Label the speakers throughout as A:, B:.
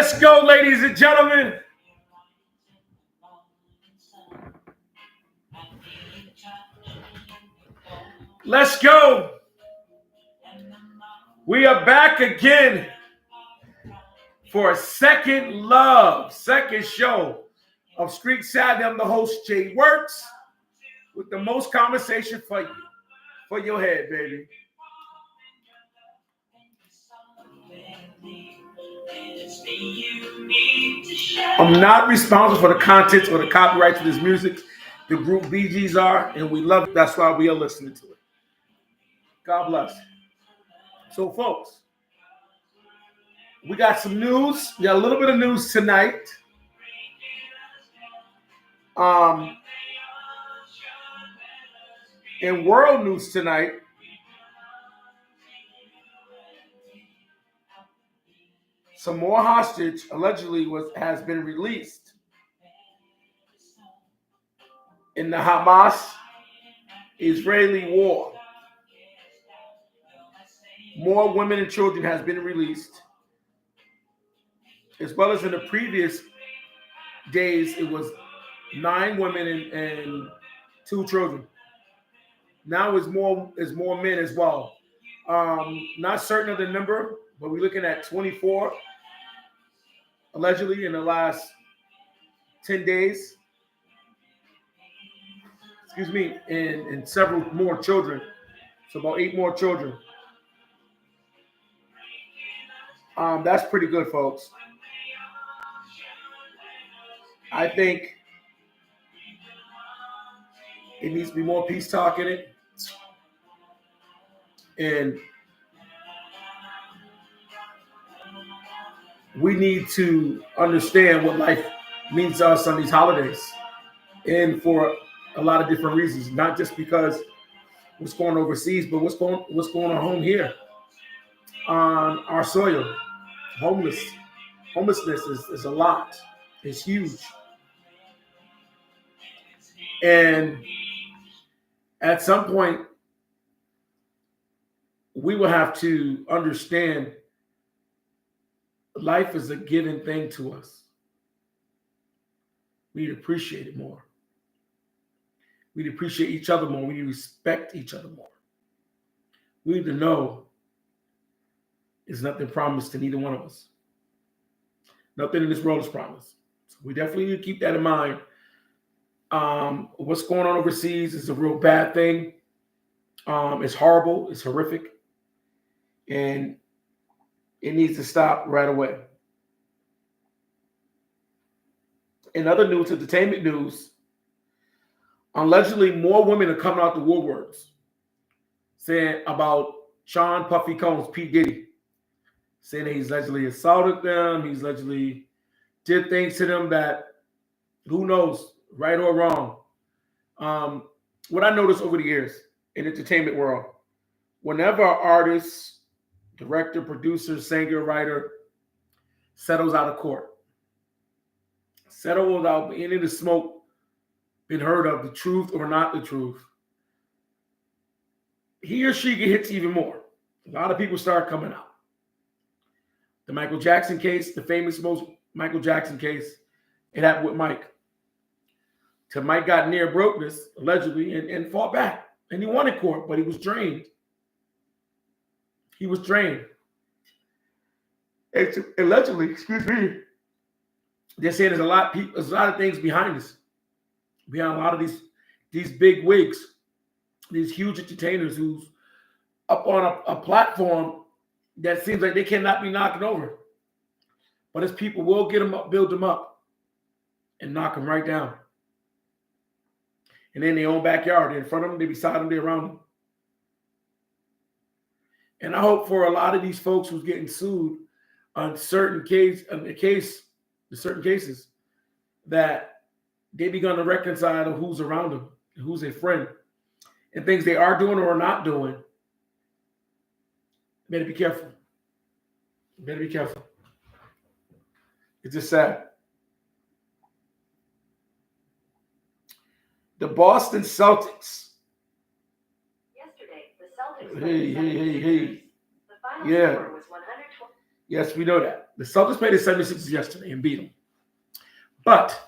A: Let's go, ladies and gentlemen. Let's go. We are back again for a second show of Street Saturday. I'm the host, Jay Works, with the most conversation for you, for your head, baby. I'm not responsible for the contents or the copyright to this music. The group BGs are, and we love it. That's why we are listening to it. God bless. So, folks, we got some news. We got a little bit of news tonight. In world news tonight, some more hostage allegedly has been released in the Hamas-Israeli war. More women and children has been released, as well as in the previous days, it was 9 women and 2 children. Now it's more men as well. Not certain of the number, but we're looking at 24 allegedly in the last 10 days. Excuse me, and several more children. So about 8 more children. That's pretty good, folks. I think it needs to be more peace talk in it. And we need to understand what life means to us on these holidays. And for a lot of different reasons, not just because what's going on overseas, but what's going on home here on our soil. Homelessness is a lot. It's huge. And at some point, we will have to understand life is a given thing to us. We need to appreciate it more. We need to appreciate each other more. We need to respect each other more. We need to know there's nothing promised to neither one of us. Nothing in this world is promised. So we definitely need to keep that in mind. What's going on overseas is a real bad thing. It's horrible. It's horrific. And it needs to stop right away. In other news, entertainment news, allegedly more women are coming out the woodworks saying about Sean Puffy Combs, P. Diddy, saying that he's allegedly assaulted them. He's allegedly did things to them that, who knows, right or wrong. What I noticed over the years in the entertainment world, whenever an artist, director, producer, singer, writer settles out of court, settle without any of the smoke been heard of, the truth or not the truth, he or she gets even more. A lot of people start coming out. The Michael Jackson case, the famous most Michael Jackson case, it happened with Mike. Till Mike got near brokenness, allegedly, and fought back. And he won in court, but he was drained. He was drained. Allegedly, excuse me, they're saying there's a lot of things behind this. Behind a lot of these big wigs, these huge entertainers who's up on a platform that seems like they cannot be knocking over. But his people will get them up, build them up, and knock them right down. And in their own backyard, they're in front of them, they're beside them, they're around them. And I hope for a lot of these folks who's getting sued on certain cases, that they begin to reconcile who's around them, who's a friend, and things they are doing or are not doing. Better be careful. Better be careful. It's just sad. The Boston Celtics.
B: Yesterday, the Celtics.
A: Hey.
B: The final score was 120.
A: Yes, we know that. The Celtics played the 76ers yesterday and beat them. But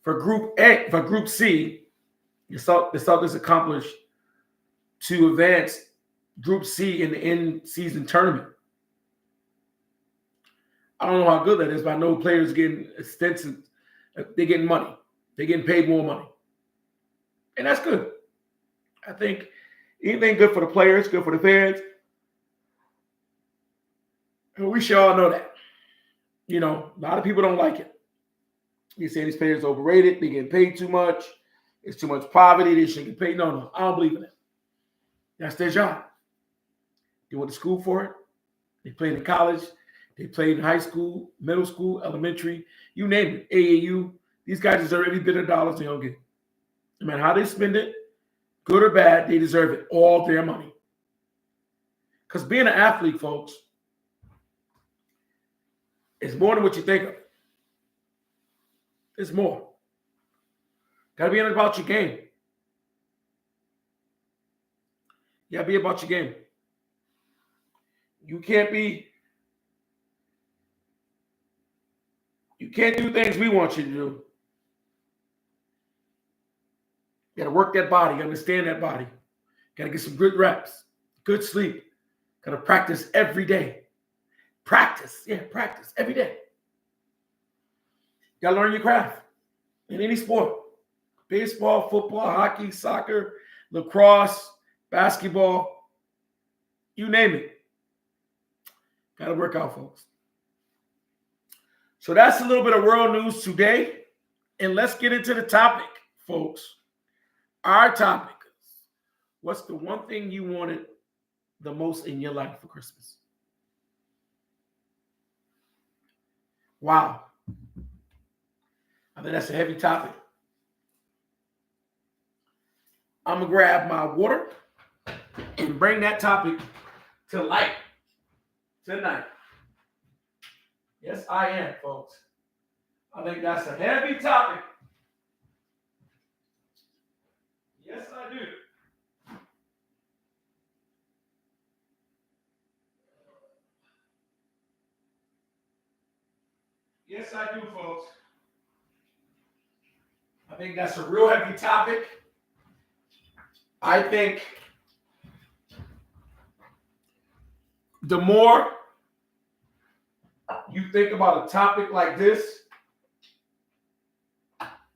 A: for Group C, the Celtics accomplished to advance Group C in the in-season tournament. I don't know how good that is, but I know players getting extensive. They're getting money. They're getting paid more money. And that's good. I think anything good for the players, good for the fans. And we should all know that. You know, a lot of people don't like it. You say these players are overrated. They get paid too much. It's too much poverty. They shouldn't get paid. No, I don't believe in that. That's their job. They went to school for it. They played in college. They played in high school, middle school, elementary, you name it, AAU. These guys deserve every bit of dollars they don't get. No matter how they spend it, good or bad, they deserve it, all their money. Because being an athlete, folks, is more than what you think of. It's more. Got to be about your game. You got to be about your game. You can't do things we want you to do. You got to work that body, understand that body. Got to get some good reps, good sleep. Got to practice every day. Practice every day. You got to learn your craft in any sport. Baseball, football, hockey, soccer, lacrosse, basketball, you name it. Got to work out, folks. So that's a little bit of world news today. And let's get into the topic, folks. Our topic is, what's the one thing you wanted the most in your life for Christmas? Wow. I think that's a heavy topic. I'm going to grab my water and bring that topic to light tonight. Yes, I am, folks. I think that's a heavy topic. Yes, I do. Yes, I do, folks. I think that's a real heavy topic. I think the more you think about a topic like this,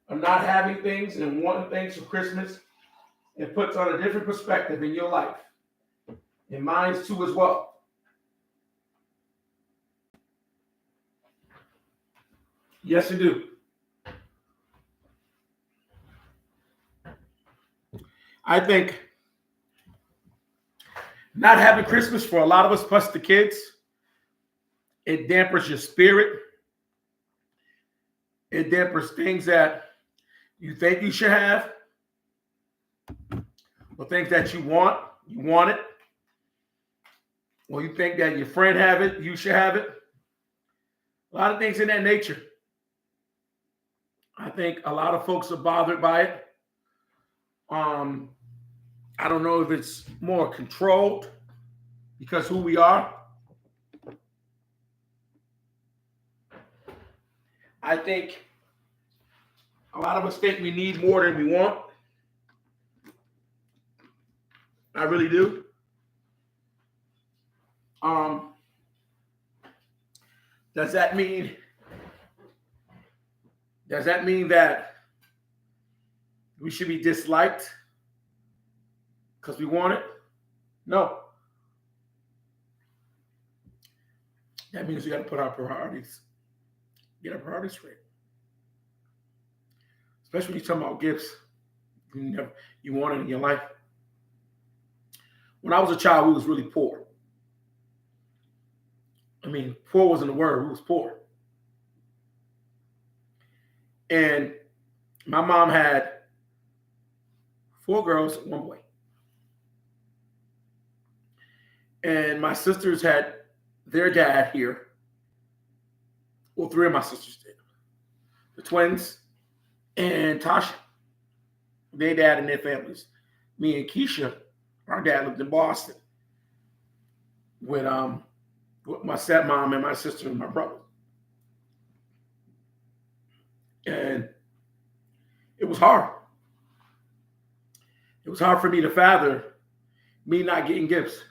A: of not having things and wanting things for Christmas, it puts on a different perspective in your life. And mine too as well. Yes, you do. I think not having Christmas for a lot of us, plus the kids, it dampers your spirit. It dampers things that you think you should have, or things that you want it, or you think that your friend have it, you should have it. A lot of things in that nature. I think a lot of folks are bothered by it. I don't know if it's more controlled because who we are. I think a lot of us think we need more than we want. I really do. Does that mean that we should be disliked because we want it? No. That means we got to put our priorities, get our priorities straight. Especially when you're talking about gifts you want it in your life. When I was a child, we was really poor. I mean, poor wasn't a word. We was poor. And my mom had 4 girls and 1 boy. And my sisters had their dad here. Well, 3 of my sisters did. The twins and Tasha. Their dad and their families. Me and Keisha, our dad lived in Boston with with my stepmom and my sister and my brother. And it was hard. It was hard for me to fathom me not getting gifts,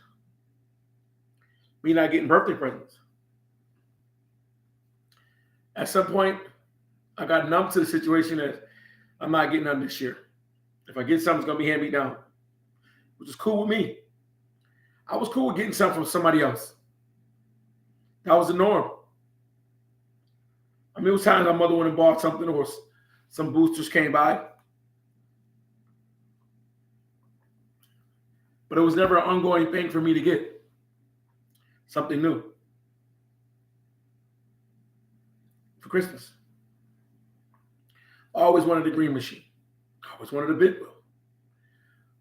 A: me not getting birthday presents. At some point, I got numb to the situation that I'm not getting none this year. If I get something, it's going to be hand me down, which is cool with me. I was cool with getting something from somebody else. That was the norm. I mean, it was times my mother went and bought something or some boosters came by. But it was never an ongoing thing for me to get something new for Christmas. I always wanted a green machine. I always wanted a big wheel.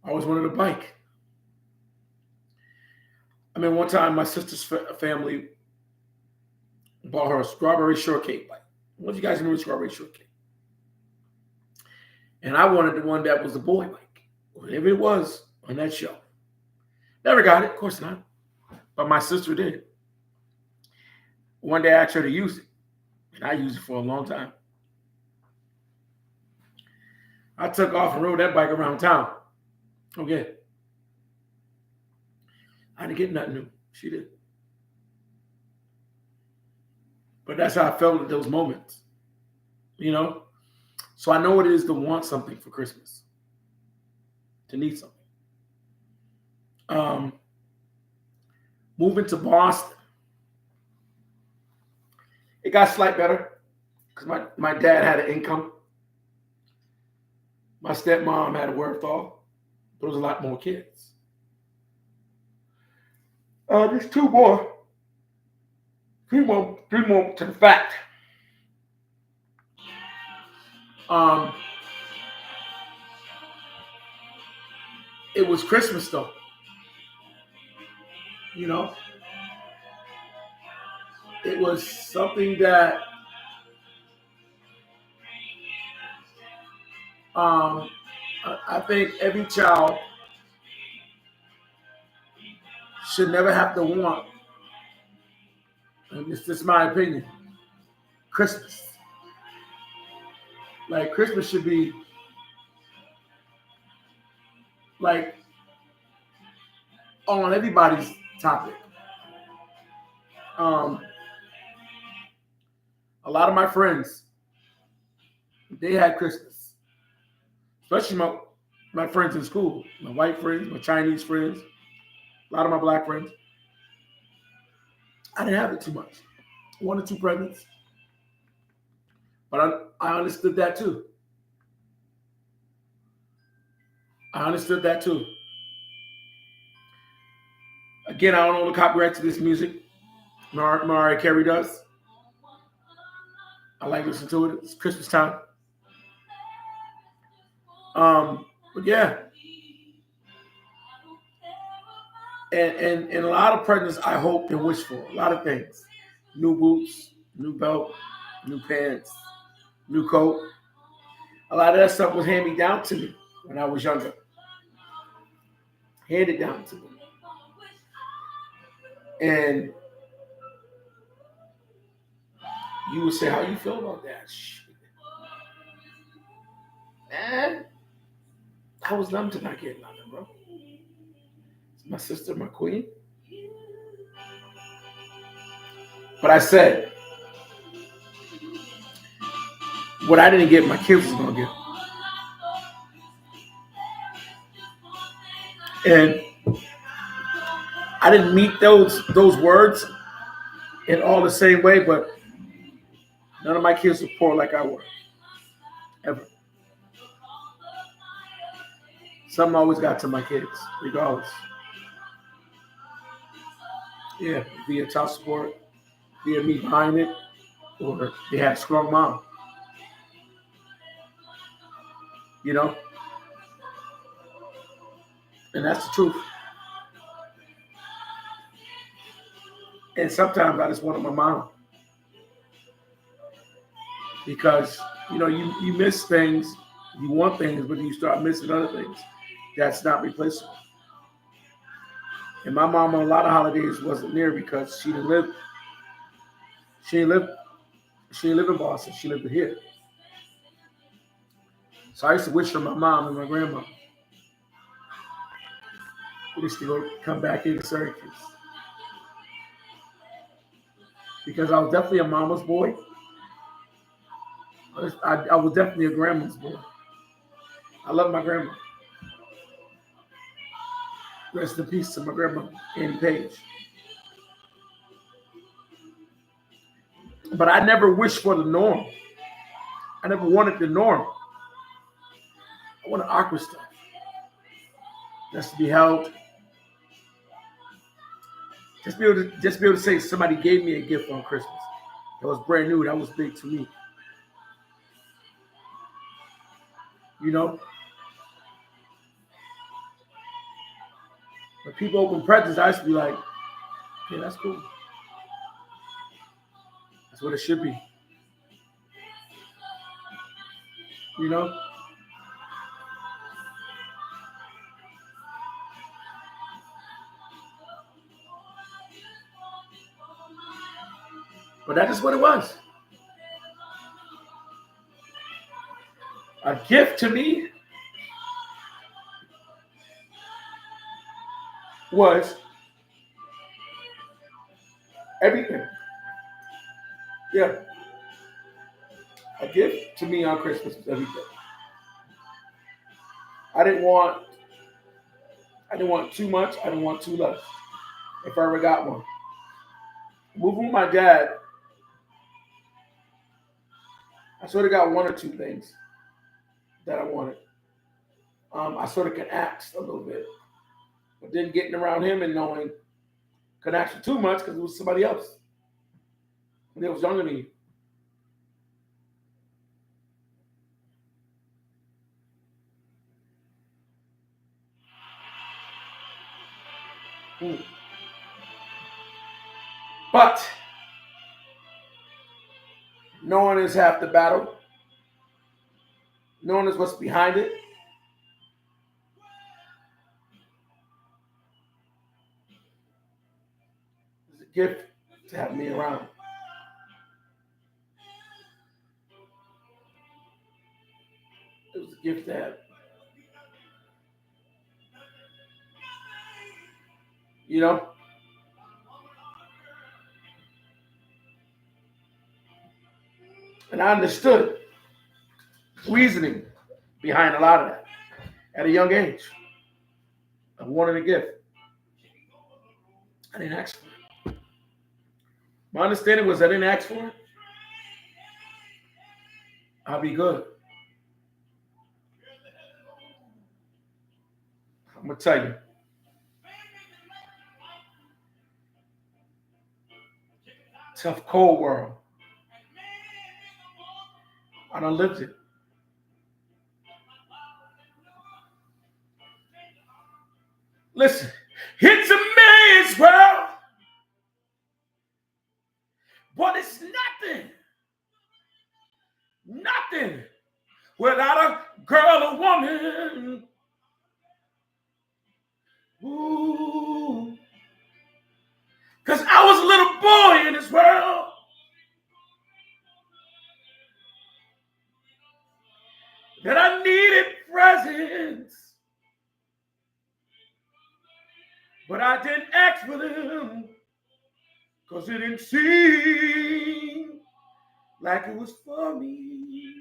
A: I always wanted a bike. I mean, one time my sister's family bought her a strawberry shortcake bike. What do you guys remember strawberry shortcake? And I wanted the one that was the boy bike, whatever it was on that show. Never got it, of course not. But my sister did. One day I asked her to use it, and I used it for a long time. I took off and rode that bike around town. Okay. I didn't get nothing new. She did. But that's how I felt at those moments, you know? So I know what it is to want something for Christmas, to need something. Moving to Boston, it got slight better because my dad had an income. My stepmom had a wherewithal. There was a lot more kids. There's three more to the fact. It was Christmas though. You know, it was something that I think every child should never have to want, and it's just my opinion, Christmas. Like Christmas should be like on everybody's topic. A lot of my friends, they had Christmas, especially my friends in school, my white friends, my Chinese friends, a lot of my black friends. I didn't have it too much. 1 or 2 presents. But I understood that too. Again, I don't own the copyright to this music. Mariah Carey does. I like listening to it. It's Christmas time. But yeah. And a lot of presents I hope and wish for. A lot of things. New boots, new belt, new pants, new coat. A lot of that stuff was handed down to me when I was younger. Handed down to me. And you would say, how you feel about that? Man, I was numb to not getting nothing, bro. It's my sister, my queen. But I said, what I didn't get, my kids was going to get. And I didn't meet those words in all the same way, but none of my kids were poor like I was. Ever. Something always got to my kids, regardless. Yeah, via child support, via me behind it, or they had a strong mom. You know? And that's the truth. And sometimes I just wanted my mom. Because, you know, you miss things, you want things, but you start missing other things. That's not replaceable. And my mom on a lot of holidays wasn't there because she didn't live, she didn't live in Boston. She lived here. So I used to wish for my mom and my grandma. We used to go come back here to Syracuse. Because I was definitely a mama's boy. I was definitely a grandma's boy. I love my grandma. Rest in peace to my grandma, Annie Page. But I never wished for the norm. I never wanted the norm. I wanted awkward stuff. Just to be held. Just be able to say somebody gave me a gift on Christmas. That was brand new. That was big to me. You know? When people open presents, I used to be like, yeah, that's cool. That's what it should be. You know? But that is what it was. A gift to me was everything. Yeah. A gift to me on Christmas was everything. I didn't want too much. I didn't want too less. If I ever got one. Moving with my dad, I sort of got one or two things that I wanted. I sort of can ask a little bit. But then getting around him and knowing couldn't ask for too much because it was somebody else. And they was younger than you. But knowing is half the battle. Knowing is what's behind it. It's a gift to have me around. It was a gift to have. You know? And I understood reasoning behind a lot of that at a young age. I wanted a gift. I didn't ask for it. My understanding was I didn't ask for it. I'll be good. I'm going to tell you. Tough, cold world. I done lived it. Listen, it's a man's world, but it's nothing without a girl or woman. Ooh. Because I was a little boy in this world. That I needed presents. But I didn't ask for them. Because it didn't seem like it was for me.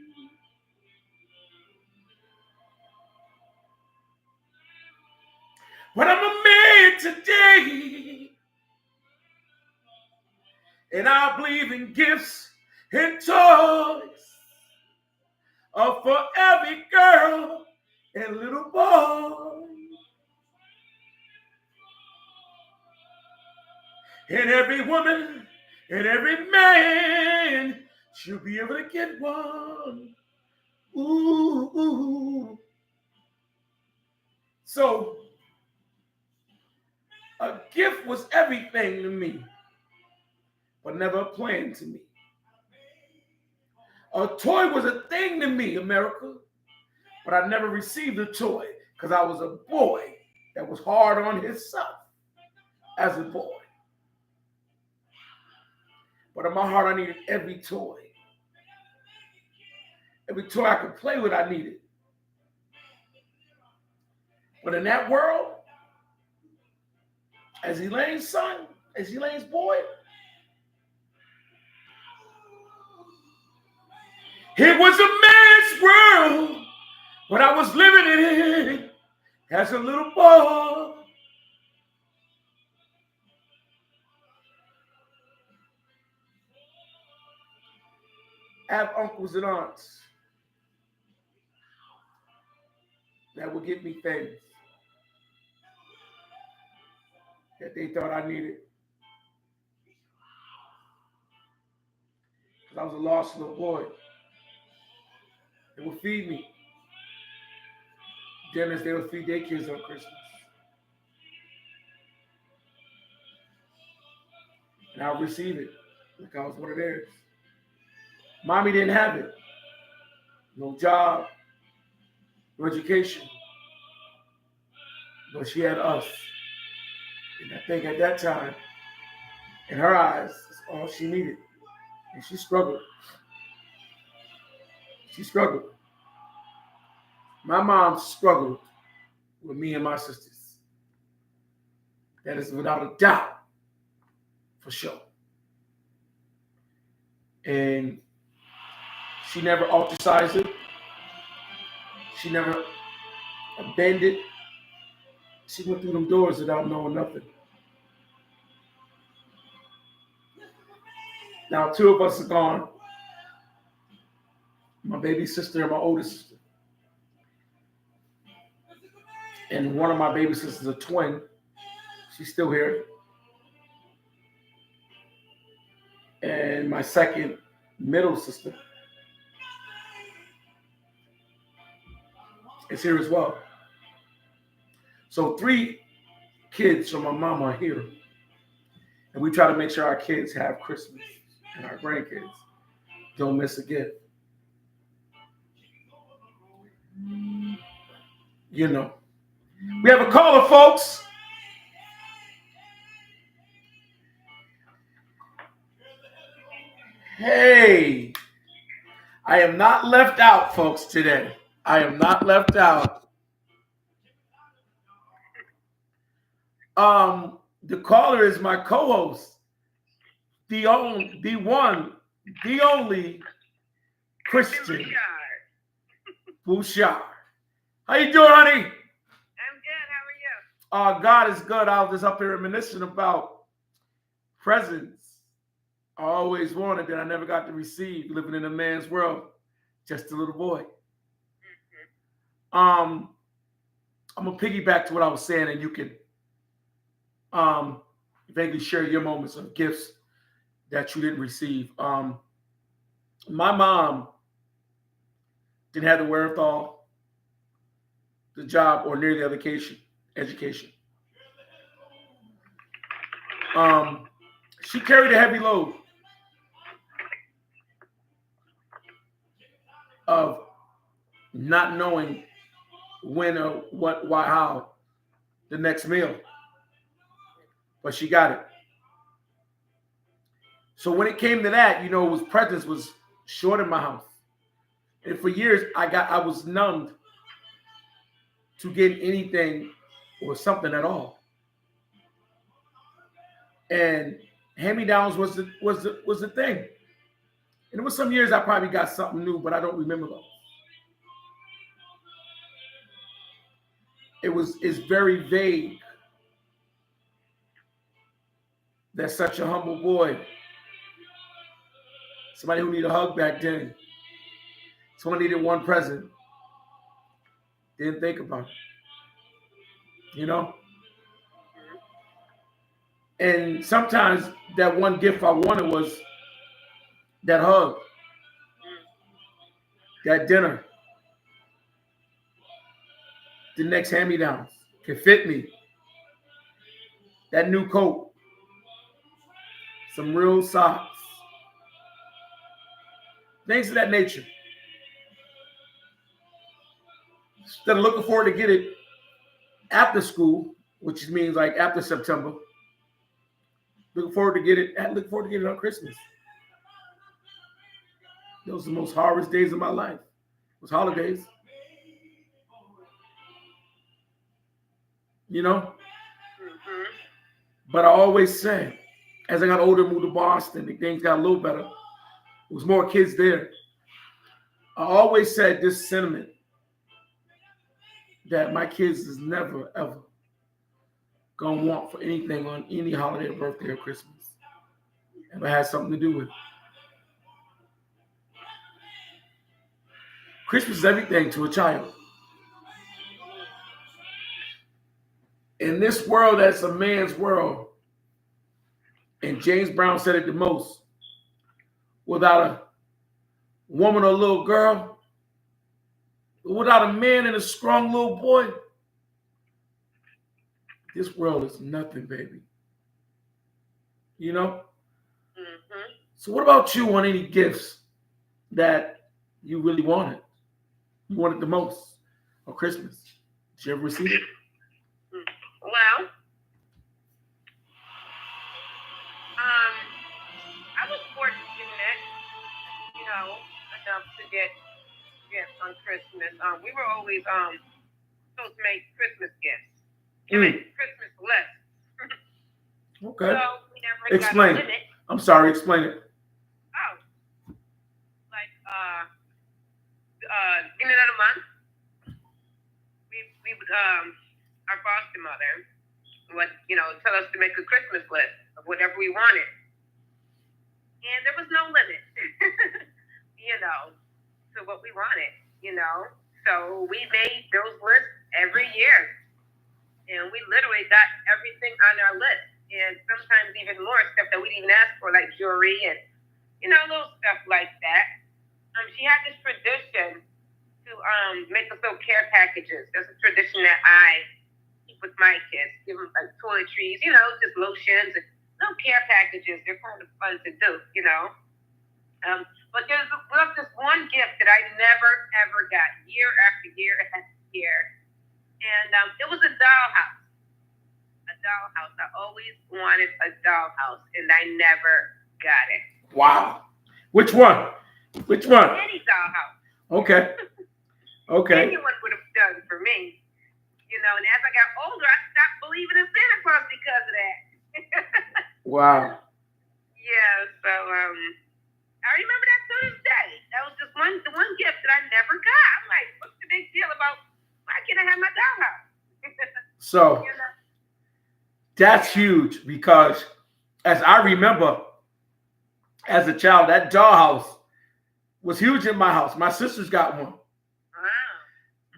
A: But I'm a man today. And I believe in gifts and toys for every girl and little boy. And every woman and every man should be able to get one. Ooh, ooh. So, a gift was everything to me, but never a plan to me. A toy was a thing to me, America, but I never received a toy because I was a boy that was hard on himself. as a boy. But in my heart, I needed every toy. Every toy I could play with, I needed. But in that world, as Elaine's son, as Elaine's boy, it was a man's world when I was living in as a little boy. I have uncles and aunts that would give me things that they thought I needed. Because I was a lost little boy. They would feed me. Dinners, they would feed their kids on Christmas. And I would receive it like I was one of theirs. Mommy didn't have it. No job, no education. But she had us. And I think at that time, in her eyes, that's all she needed. And she struggled. She struggled. My mom struggled with me and my sisters. That is without a doubt, for sure. And she never ostracized it. She never abandoned. She went through them doors without knowing nothing. Now, two of us are gone. My baby sister and my older sister. And one of my baby sisters is a twin. She's still here. And my second middle sister is here as well. So 3 kids from my mom are here. And we try to make sure our kids have Christmas and our grandkids don't miss a gift. You know. We have a caller, folks. Hey, I am not left out, folks, today. I am not left out. The caller is my co-host, the only Christian Bouchard. How you doing, honey?
B: I'm good. How are you?
A: God is good. I was just up here reminiscing about presents I always wanted that I never got to receive, living in a man's world, just a little boy. I'm gonna piggyback to what I was saying, and you can vaguely share your moments of gifts that you didn't receive. My mom didn't have the wherewithal, the job, or near the education. She carried a heavy load of not knowing when or what, why, how the next meal. But she got it. So when it came to that, it was presents was short in my house. And for years I was numbed to get anything or something at all. And hand-me-downs was the thing. And there was some years I probably got something new, but I don't remember those. It's very vague. That's such a humble boy. Somebody who needed a hug back then. Someone needed one present. Didn't think about it. And sometimes that one gift I wanted was that hug, that dinner, the next hand-me-downs can fit me, that new coat, some real socks, things of that nature. Instead of looking forward to get it after school, which means like after September, Looking forward to get it. Looking forward to get it on Christmas. Those are the most hardest days of my life. Those holidays. You know?
B: Mm-hmm.
A: But I always say, as I got older, moved to Boston, and things got a little better. There was more kids there. I always said this sentiment that my kids is never, ever going to want for anything on any holiday or birthday or Christmas. If it has something to do with it. Christmas is everything to a child. In this world, that's a man's world. And James Brown said it the most. Without a woman or little girl, without a man and a strong little boy, this world is nothing, baby. You know?
B: Mm-hmm.
A: So what about you on any gifts that you really wanted? You wanted the most on Christmas? Did you ever receive it?
B: Well, I was fortunate, enough to get gifts on Christmas. We were always supposed to make Christmas gifts. Christmas lists.
A: Okay.
B: So we never
A: Explain.
B: got a limit.
A: I'm sorry, explain it.
B: Oh. Like beginning of the month, we would our foster mother would, tell us to make a Christmas list of whatever we wanted. And there was no limit, to what we wanted, So we made those lists every year. And we literally got everything on our list. And sometimes even more stuff that we didn't ask for, like jewelry and, little stuff like that. She had this tradition to make us little care packages. That's a tradition that I keep with my kids. Give them like toiletries, just lotions and little care packages. They're kind of fun to do, But there was this one gift that I never, ever got, year after year after year. And it was a dollhouse. A dollhouse. I always wanted a dollhouse, and I never got it.
A: Wow. Which one?
B: Any dollhouse.
A: Okay. Okay.
B: Anyone would have done for me. And as I got older, I stopped believing in Santa Claus because of that.
A: Wow.
B: Yeah, so I remember that to this day. That was just the one gift that I never got. I'm like, what's the big deal about why can't I have my dollhouse?
A: So that's huge because as I remember as a child, that dollhouse was huge in my house. My sisters got one.
B: Wow.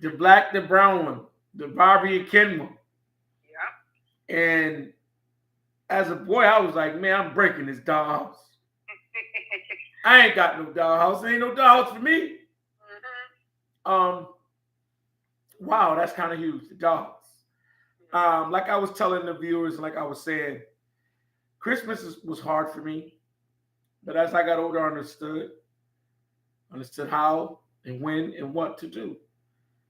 A: The black, the brown one, the Barbie and Ken one.
B: Yep.
A: And as a boy, I was like, man, I'm breaking this dollhouse. I ain't got no dollhouse. There ain't no dollhouse for me.
B: Mm-hmm.
A: Wow, that's kind of huge, the dollhouse. Like I was telling the viewers, like I was saying, Christmas was hard for me. But as I got older, I understood how and when and what to do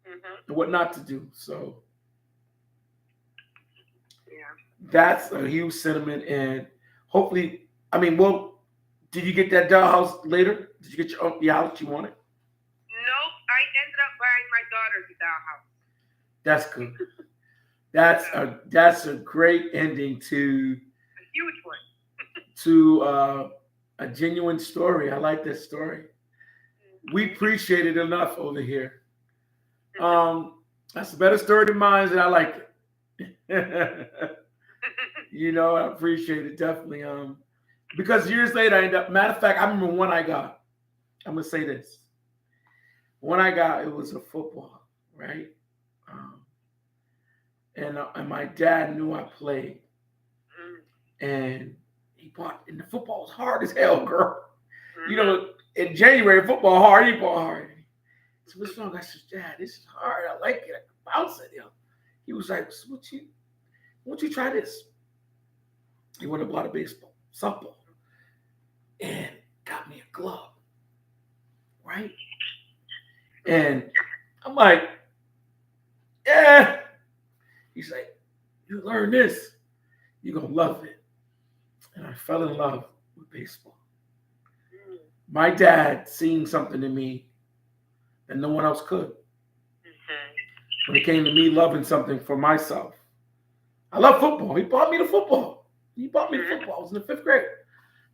A: and what not to do. So that's a huge sentiment. And hopefully, did you get that dollhouse later? Did you get your house you wanted?
B: Nope. I ended up buying my daughter's dollhouse.
A: That's good. That's a great ending to
B: a huge one.
A: to a genuine story. I like this story. We appreciate it enough over here. That's a better story than mine, and I like it. I appreciate it definitely. Because years later, I ended up. Matter of fact, I remember one I got. I'm gonna say this. One I got, it was a football, right? And my dad knew I played, and he bought. And the football was hard as hell, girl. In January, football hard. He bought hard. So what's wrong? I said, Dad, this is hard. I like it. I can bounce it. He was like, why don't you try this? He went and bought a softball, and got me a glove, right? And I'm like, yeah. He's like, you learn this, you're going to love it. And I fell in love with baseball.
B: Mm-hmm.
A: My dad seen something in me that no one else could. When it came to me loving something for myself, I love football. He bought me the football. He bought me the football. I was in the 5th grade.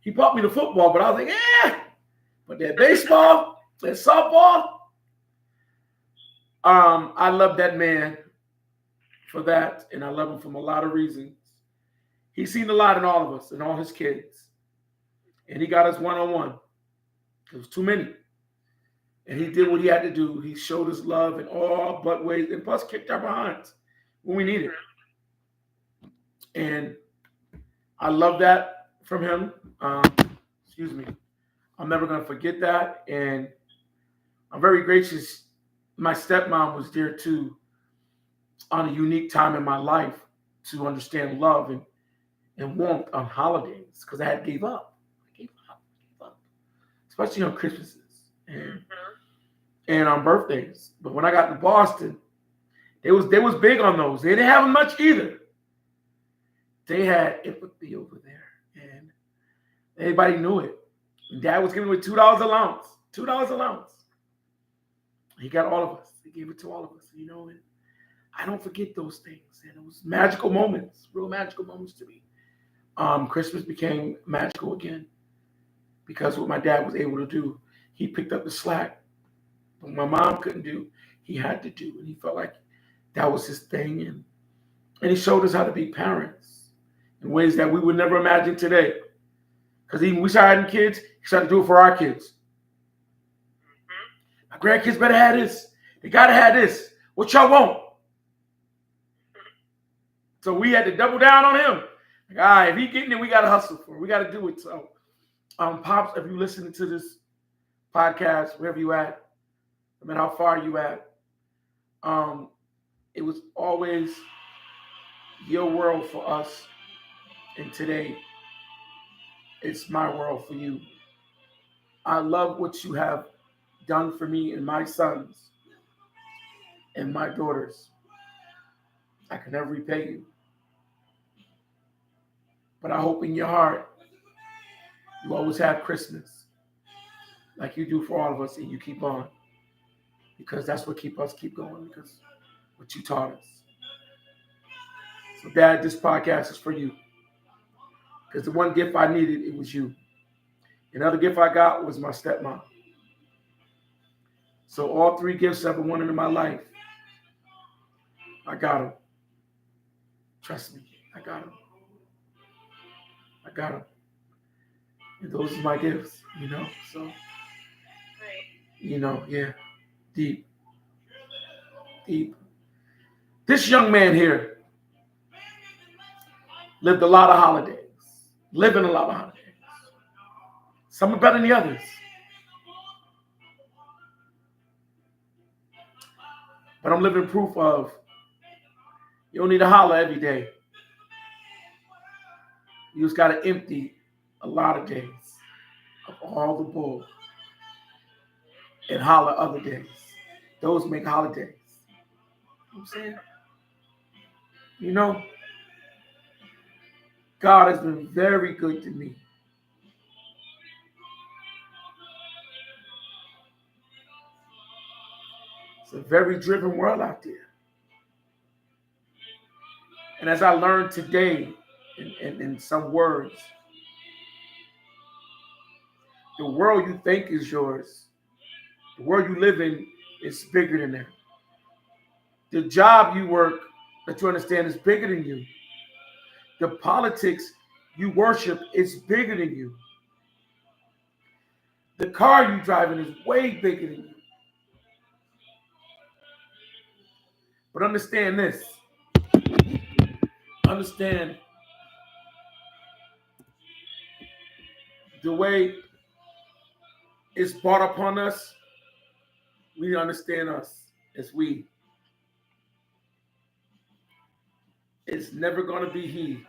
A: He bought me the football, but I was like, yeah. But that baseball, that softball, I love that man for that, and I love him from a lot of reasons. He's seen a lot in all of us and all his kids, and he got us one-on-one. It was too many, and he did what he had to do. He showed us love in all but ways, and plus kicked our behinds when we needed. And I love that from him. Excuse me. I'm never going to forget that, and I'm very gracious. My stepmom was there too on a unique time in my life to understand love and warmth on holidays because I had gave up. I gave up. Especially on Christmases and on birthdays. But when I got to Boston, they was big on those. They didn't have much either. They had empathy over there, and everybody knew it. And Dad was giving away $2 allowance. $2 allowance. He got all of us. He gave it to all of us, and I don't forget those things. And it was magical moments, real magical moments to me. Christmas became magical again because what my dad was able to do, he picked up the slack. What my mom couldn't do, he had to do. And he felt like that was his thing. And he showed us how to be parents in ways that we would never imagine today. Because even we started having kids, he started to do it for our kids. My grandkids better have this. They got to have this. What y'all want? So we had to double down on him. Like, all right, if he getting it, we got to hustle for it. We got to do it. So, Pops, if you listening to this podcast, wherever you at, no matter how far you at, it was always your world for us. And today, it's my world for you. I love what you have done for me and my sons and my daughters. I can never repay you. But I hope in your heart, you always have Christmas like you do for all of us, and you keep on. Because that's what keep going, because what you taught us. So, Dad, this podcast is for you. Because the one gift I needed, it was you. Another gift I got was my stepmom. So all 3 gifts I ever wanted in my life, I got them. Trust me, I got them. I got them. And those are my gifts, So,
B: Right.
A: Yeah, deep. This young man here lived a lot of holidays. Living a lot of holidays. Some are better than the others. But I'm living proof of you don't need to holler every day. You just got to empty a lot of days of all the bull and holler other days. Those make holidays. You know what I'm saying? God has been very good to me. It's a very driven world out there. And as I learned today in some words, the world you think is yours, the world you live in is bigger than that. The job you work that you understand is bigger than you. The politics you worship is bigger than you. The car you driving is way bigger than you. But understand this. Understand the way it's brought upon us. We understand us as we. It's never going to be he.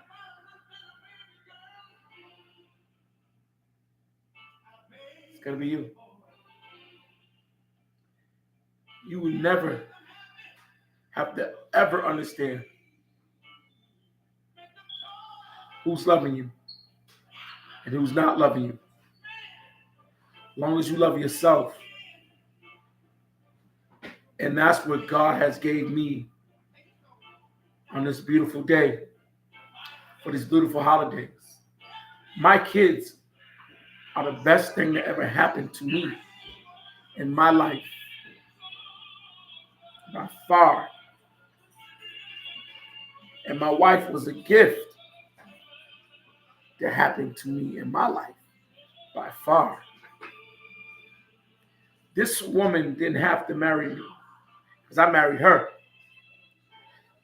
A: It's going to be you. You will never have to ever understand who's loving you. and who's not loving you. As long as you love yourself. And that's what God has gave me on this beautiful day, for these beautiful holidays. My kids are the best thing that ever happened to me in my life, by far. And my wife was a gift that happened to me in my life, by far. This woman didn't have to marry me because I married her.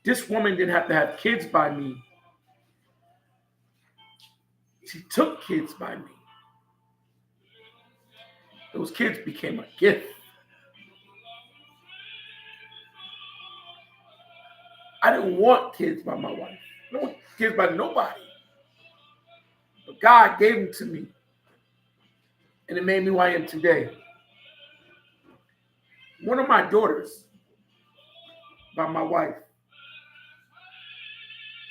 A: This woman didn't have to have kids by me. She took kids by me. Those kids became a gift. I didn't want kids by my wife. I don't want kids by nobody. But God gave them to me. And it made me who I am today. One of my daughters, by my wife,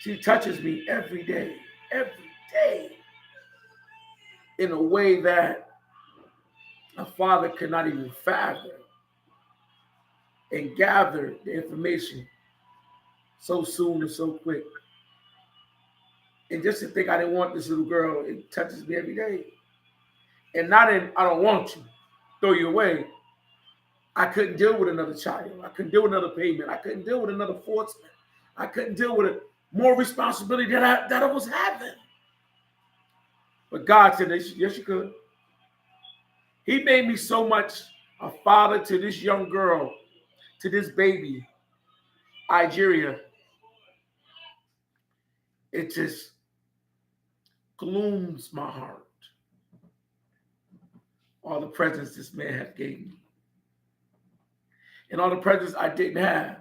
A: she touches me every day, in a way that a father could not even fathom and gather the information so soon and so quick. And just to think I didn't want this little girl, it touches me every day. And not in, I don't want you, throw you away. I couldn't deal with another child. I couldn't deal with another payment. I couldn't deal with another forceman. I couldn't deal with more responsibility that I was having. But God said, yes, you could. He made me so much a father to this young girl, to this baby, Nigeria. It just glooms my heart. All the presents this man has gave me. And all the presents I didn't have.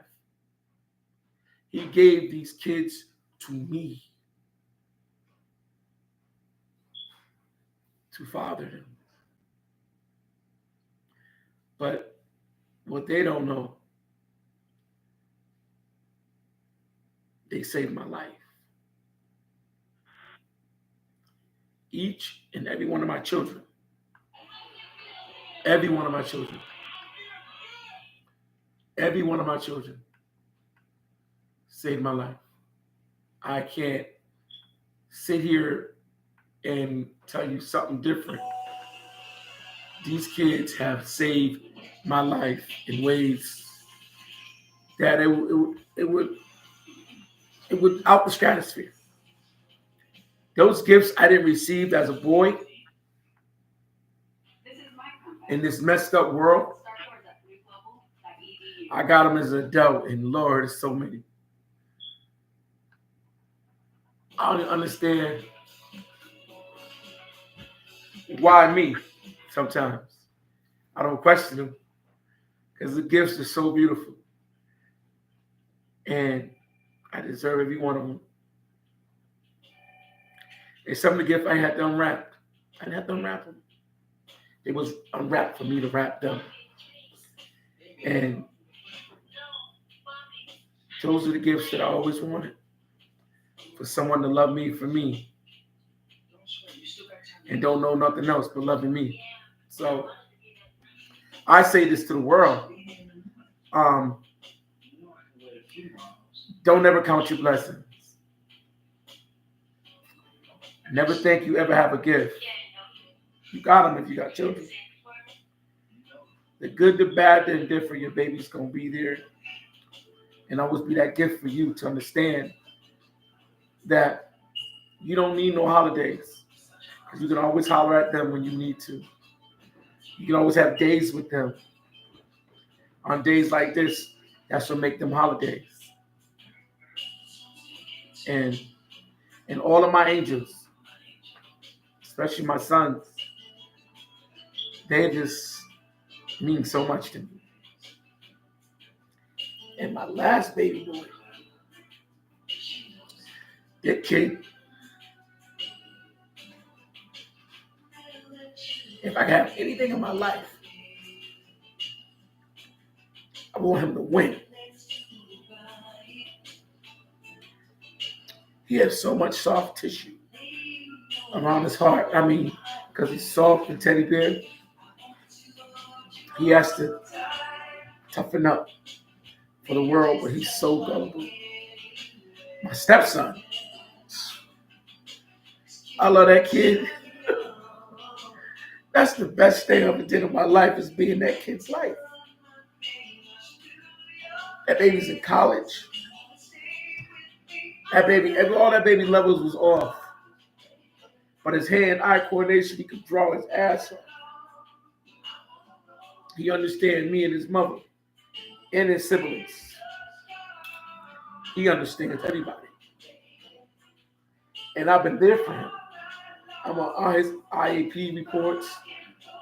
A: He gave these kids to me. To father them. But what they don't know, they saved my life. Each and every one of my children. Every one of my children. Every one of my children saved my life. I can't sit here and tell you something different. These kids have saved my life in ways that it would out the stratosphere. Those gifts I didn't receive as a boy in this messed up world. I got them as an adult, and Lord, there's so many. I don't understand why me sometimes. I don't question them because the gifts are so beautiful. And I deserve every one of them. And some of the gifts I had to unwrap. I didn't have to unwrap them. It was unwrapped for me to wrap them. And those are the gifts that I always wanted. For someone to love me for me. And don't know nothing else but loving me. So I say this to the world. Don't ever count your blessings. Never think you ever have a gift. You got them if you got children. The good, the bad, the indifferent, your baby's going to be there. And always be that gift for you to understand that you don't need no holidays. Because you can always holler at them when you need to. You can always have days with them. On days like this, that's what make them holidays. And all of my angels, especially my sons, they just mean so much to me. And my last baby boy, that kid, if I could have anything in my life, I want him to win. He has so much soft tissue. around his heart. I mean, because he's soft and teddy bear, he has to toughen up for the world, but he's so gullible. My stepson, I love that kid. That's the best thing I've ever did in my life is being that kid's life. That baby's in college. That baby, all that baby levels was off. But his hand-eye coordination, he could draw his ass off. He understands me and his mother and his siblings. He understands everybody. And I've been there for him. I'm on his IAP reports.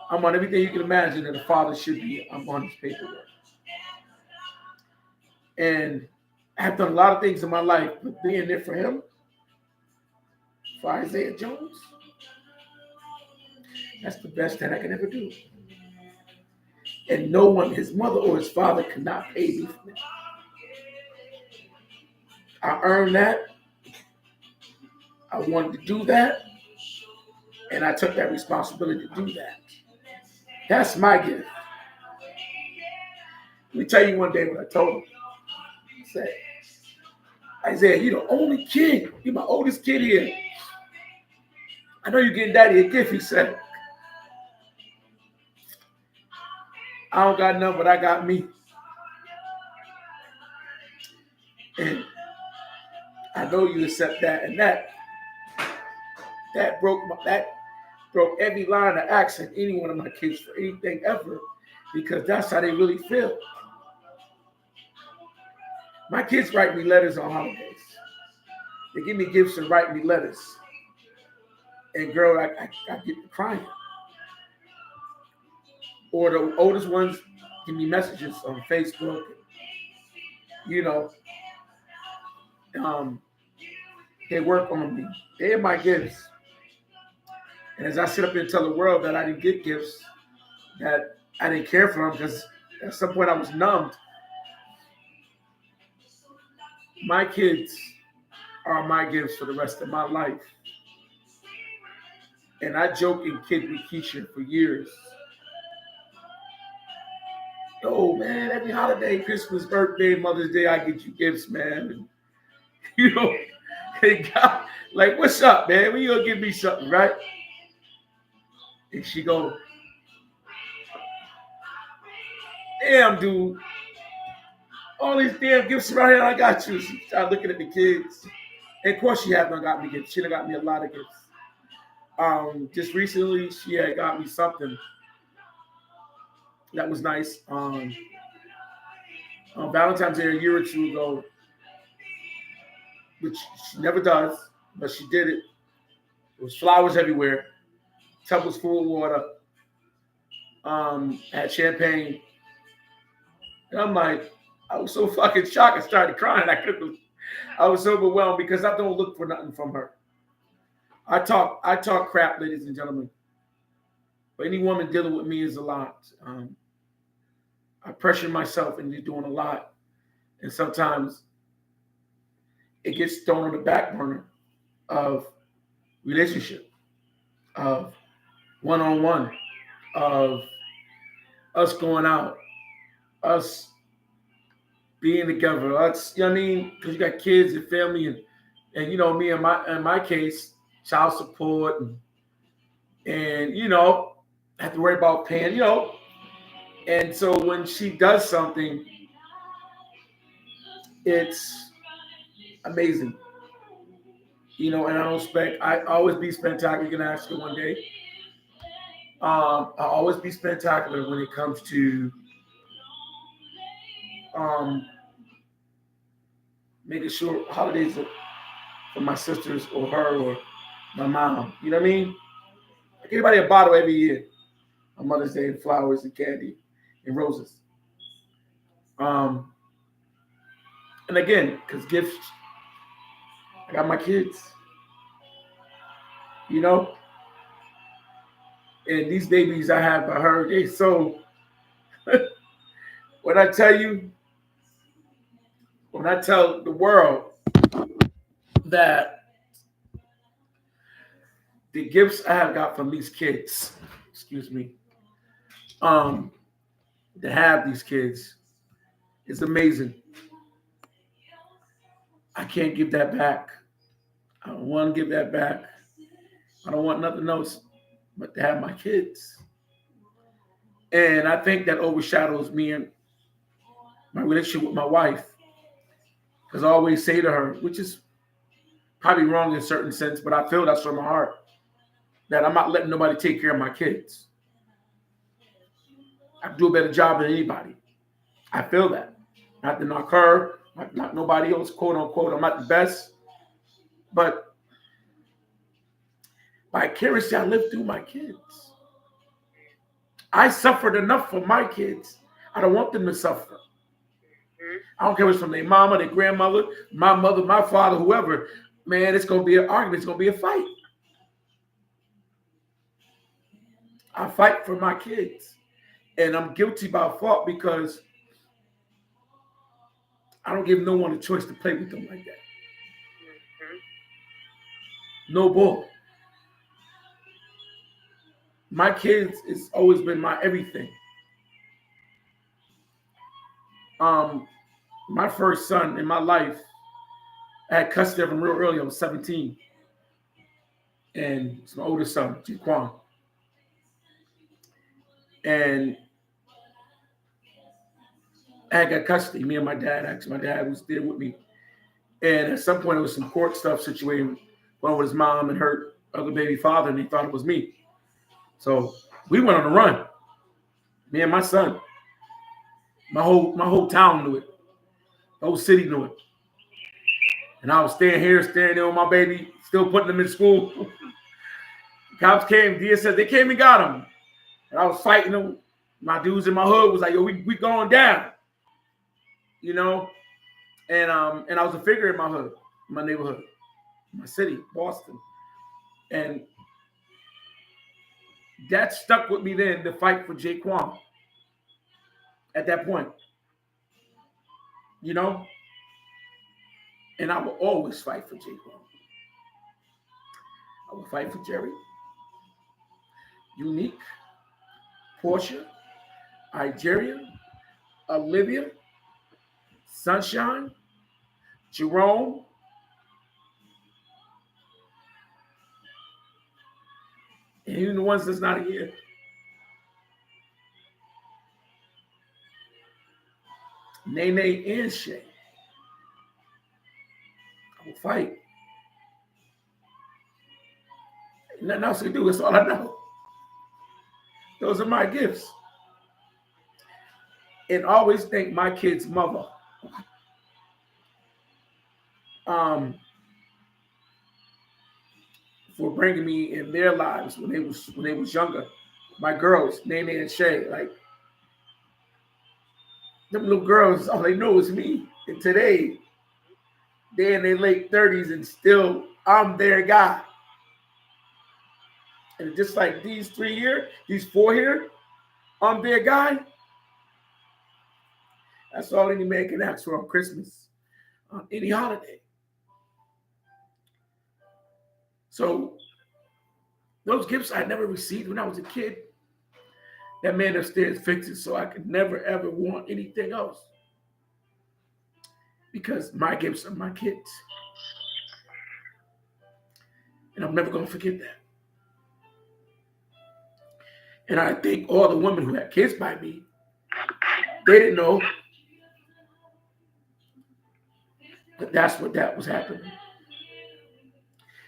A: I'm on everything you can imagine that a father should be. I'm on his paperwork. And I've done a lot of things in my life, but being there for him, for Isaiah Jones, that's the best that I can ever do. And no one, his mother or his father, cannot pay me for that. I earned that. I wanted to do that. And I took that responsibility to do that. That's my gift. Let me tell you one day what I told him. I said, Isaiah, you're the only kid. You're my oldest kid here. I know you're getting daddy a gift, he said. I don't got nothing, but I got me. And I know you accept that. And that broke every line of accent any one of my kids for anything ever, because that's how they really feel. My kids write me letters on holidays. They give me gifts and write me letters. And girl, I get crying. Or the oldest ones give me messages on Facebook. You know, they work on me. They're my gifts. And as I sit up here and tell the world that I didn't get gifts, that I didn't care for them because at some point I was numbed. My kids are my gifts for the rest of my life. And I joke and kid with Keisha for years. Oh man, every holiday, Christmas, birthday, Mother's Day, I get you gifts, man. And, you know, hey God, like, what's up, man? When you gonna give me something, right? And she go, damn, dude. All these damn gifts right here, I got you. She started looking at the kids. And of course, she had not got me gifts. She done got me a lot of gifts. Just recently, she had got me something that was nice. On Valentine's Day a year or two ago, which she never does, but she did it. There was flowers everywhere. Tub was full of water. Had champagne. And I'm like, I was so fucking shocked. I started crying. I was so overwhelmed because I don't look for nothing from her. I talk crap, ladies and gentlemen. But any woman dealing with me is a lot. I pressure myself into doing a lot. And sometimes it gets thrown on the back burner of relationship, of one-on-one, of us going out, us being together, us, you know what I mean? Because you got kids and family and you know, me in my case, child support and you know, have to worry about paying, you know. And so when she does something, it's amazing. You know, and I always be spectacular. You can ask her one day. I always be spectacular when it comes to making sure holidays are for my sisters or her or my mom. You know what I mean? I give everybody a bottle every year on Mother's Day and flowers and candy and roses. And again, because gifts, I got my kids. You know? And these babies I have by her, they so when I tell the world that the gifts I have got from these kids, excuse me, to have these kids is amazing. I can't give that back. I don't want to give that back. I don't want nothing else but to have my kids. And I think that overshadows me and my relationship with my wife. Because I always say to her, which is probably wrong in a certain sense, but I feel that's from my heart, that I'm not letting nobody take care of my kids. I do a better job than anybody. I feel that. Not to knock her, not nobody else, quote unquote. I'm not the best. But vicariously, I live through my kids. I suffered enough for my kids. I don't want them to suffer. I don't care if it's from their mama, their grandmother, my mother, my father, whoever. Man, it's going to be an argument. It's going to be a fight. I fight for my kids. And I'm guilty by fault because I don't give no one a choice to play with them like that. No bull. My kids has always been my everything. My first son in my life, I had custody of him real early. I was 17. And it's my oldest son, Jaquan. And I got custody, me and my dad. Actually, my dad was there with me. And at some point, there was some court stuff situated going with his mom and her other baby father, and they thought it was me. So we went on a run. Me and my son. My whole town knew it. The whole city knew it. And I was staying here, staring there with my baby, still putting him in school. Cops came, DS said they came and got him. And I was fighting them. My dudes in my hood was like, yo, we going down. You know? And I was a figure in my hood, my neighborhood, my city, Boston. And that stuck with me then, the fight for Jaquan. At that point. You know? And I will always fight for Jaquan. I will fight for Jerry, Unique, Portia, Igeria, Olivia, Sunshine, Jerome, and even the ones that's not here. Nene and Shay. I will fight. Ain't nothing else to do. That's all I know. Those are my gifts. And always thank my kid's mother. For bringing me in their lives when they was younger. My girls, Nene and Shay, like them little girls, all they know is me. And today, they're in their late 30s and still I'm their guy. And just like these 3 here, these 4 here, I'm their guy. That's all any man can ask for on Christmas, on any holiday. So those gifts I never received when I was a kid, that man upstairs fixed it so I could never, ever want anything else. Because my gifts are my kids. And I'm never going to forget that. And I think all the women who had kids by me, they didn't know that that's what that was happening.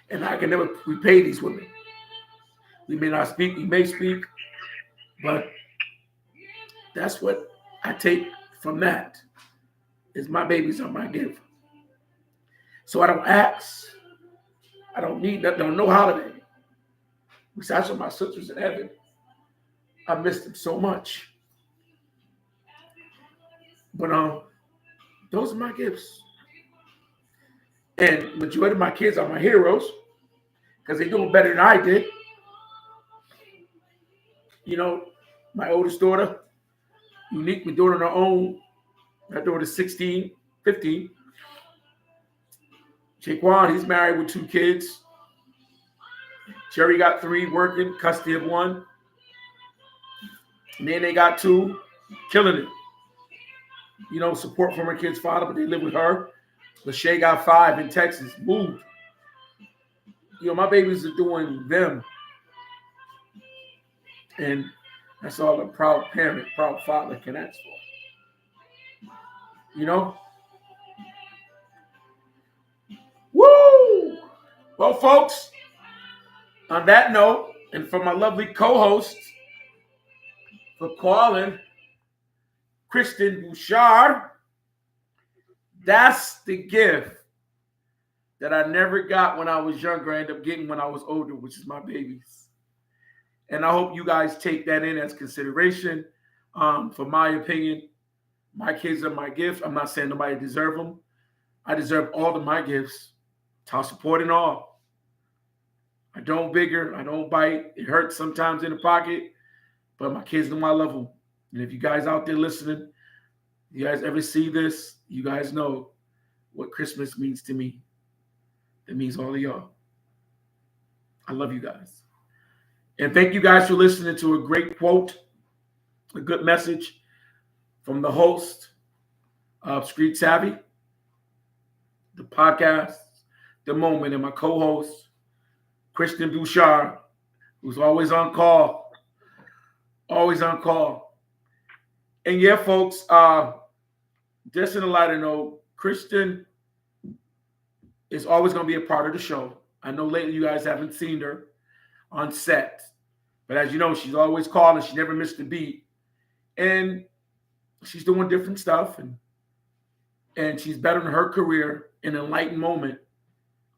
A: And I can never repay these women. We may not speak, we may speak, but that's what I take from that, is my babies are my gift. So I don't ask. I don't need nothing on no holiday. Besides for my sisters in heaven, I miss them so much. But those are my gifts. And majority of my kids are my heroes because they're doing better than I did. You know, my oldest daughter, Unique, we're doing on her own. My daughter's 16, 15. Jaquan, he's married with 2 kids. Cherry got 3 working, custody of 1. And then they got 2, killing it. You know, support from her kid's father, but they live with her. Lachey got 5 in Texas, moved. You know, my babies are doing them. And that's all a proud parent, proud father can ask for. You know? Woo! Well, folks, on that note, and for my lovely co-host, for calling, Kristen Bouchard, that's the gift that I never got when I was younger. I ended up getting when I was older, which is my babies. And I hope you guys take that in as consideration. For my opinion, my kids are my gift. I'm not saying nobody deserve them. I deserve all of my gifts, child support and all. I don't bigger. I don't bite. It hurts sometimes in the pocket, but my kids know I love them. And if you guys out there listening, you guys ever see this, you guys know what Christmas means to me. It means all of y'all. I love you guys. And thank you guys for listening to a great quote, a good message from the host of Street Savvy, the podcast, The Moment, and my co-host, Kristen Bouchard, who's always on call. Always on call. And yeah, folks, just in a lighter note, Kristen is always going to be a part of the show. I know lately you guys haven't seen her on set, but as you know, she's always calling. She never missed a beat, and she's doing different stuff, and she's bettering her career in an enlightened moment.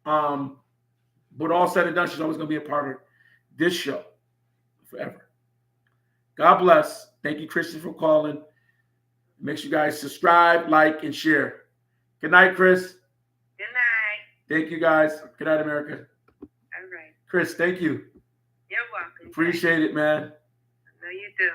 A: But all said and done, she's always going to be a part of this show forever. God bless. Thank you, Kristen, for calling. Make sure you guys subscribe, like, and share. Good night, Chris.
B: Good night.
A: Thank you, guys. Good night, America.
B: All right.
A: Chris, thank you.
B: You're welcome.
A: Appreciate it, man.
B: I know you do.